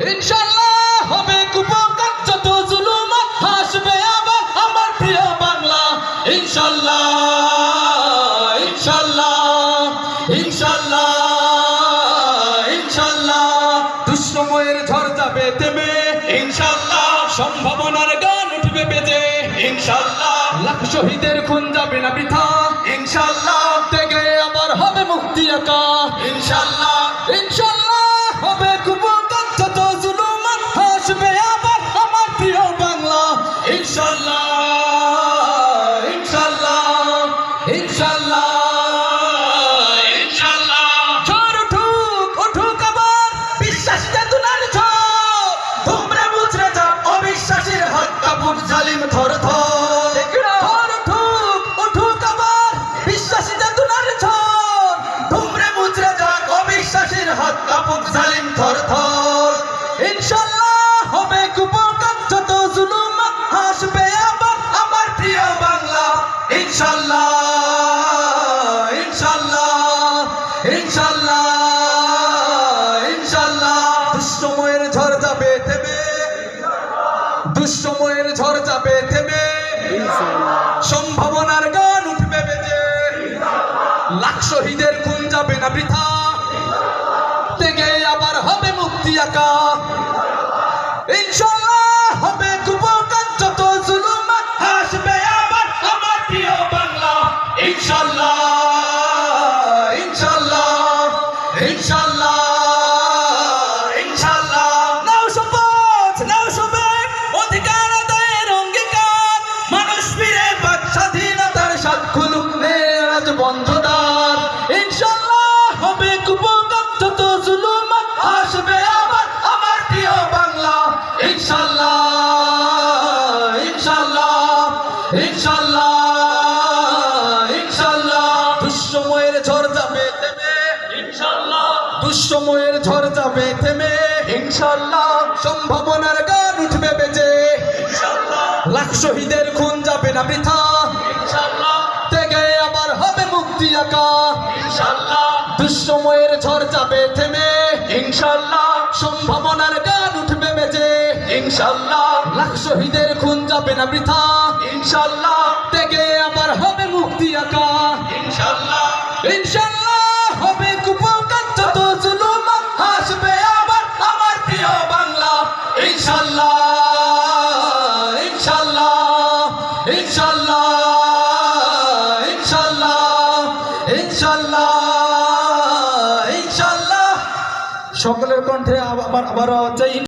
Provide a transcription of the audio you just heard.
ইনশাআল্লাহ হবে কুপকার যত জুলুম হাসবে আবার আমার প্রিয় বাংলা ইনশাআল্লাহ ইনশাআল্লাহ ইনশাআল্লাহ ইনশাআল্লাহ দুঃসময়ের ঝড় যাবে থেমে ইনশাআল্লাহ সম্ভাবনার গান উঠবে বেজে ইনশাআল্লাহ লাখ শহীদের খুন যাবে না বৃথা ইনশাআল্লাহ থেকে আবার হবে মুক্তি আকা ইনশাআল্লাহ ইনশাআল্লাহ হবে কুপকার যত জুলুম হাসবে আবার আমার প্রিয় বাংলা ইনশাআল্লাহ ইনশাআল্লাহ ইনশাআল্লাহ ইনশাআল্লাহ ঝড় উঠুক উঠুক আবার বিশ্বাস চেতনার ঝড় তোমরা মুচড়ে যাও অবিশ্বাসীর হাত কাঁপুক জালিম থর থর ঝড় উঠুক উঠুক আবার বিশ্বাসী চেতনার ঝড় তোমরা মুচড়ে যাও অবিশ্বাসীর হাত কাঁপুক জালিম থর থর ইনশাআল্লাহ হবে কুপকার যত জুলুম হাসবে আবার আমার প্রিয় বাংলা ইনশাআল্লাহ ইনশাআল্লাহ ইনশাআল্লাহ ইনশাআল্লাহ দুঃসময়ের ঝড় যাবে থেমে দুঃসময়ের ঝড় যাবে থেমে সম্ভাবনার গান উঠবে বেজে লাখ শহীদের খুন যাবে না বৃথা থেকে আবার হবে মুক্তি আকা ইনশাআল্লাহ হবে কুপকার যত জুলুম হাসবে আবার আমার প্রিয় বাংলা ইনশাআল্লাহ ইনশাআল্লাহ ইনশাআল্লাহ ইনশাআল্লাহ নাও শপথ নাও সবেক অধিকার আদায়ের অঙ্গীকার মানুষ ফিরে পাক স্বাধীনতার স্বাদ খুলুক নেরাজ বন্ধদার ইনশাআল্লাহ হবে কুপকার যত জুলুম হাসবে আবার আমার প্রিয় বাংলা ইনশাআল্লাহ ইনশাআল্লাহ ইনশাআল্লাহ ইনশাআল্লাহ দুঃসময়ের ঝড় যাবে থেমে ইনশাআল্লাহ দুঃসময়ের ঝড় যাবে থেমে ইনশাআল্লাহ সম্ভাবনার গান উঠবে বেজে ইনশাআল্লাহ লাখ শহীদের খুন যাবে না বৃথা ইনশাআল্লাহ থেকে আবার হবে মুক্তি আকা ইনশাআল্লাহ দুঃসময়ের ঝড় যাবে থেমে ইনশাআল্লাহ সম্ভাবনার গান উঠবে বেজে ইনশাআল্লাহ লাখ শহীদের খুন যাবে না বৃথা ইনশাআল্লাহ থেকে আবার হবে মুক্তি আকা ইনশাআল্লাহ ইনশাআল্লাহ হবে কুপকার যত জুলুম হাসবে আবার আমার প্রিয় বাংলা ইনশাআল্লাহ ইনশাআল্লাহ ইনশাআল্লাহ ইনশাআল্লাহ ইনশাআল্লাহ ইনশাআল্লাহ সকলের কণ্ঠে আবার চাই।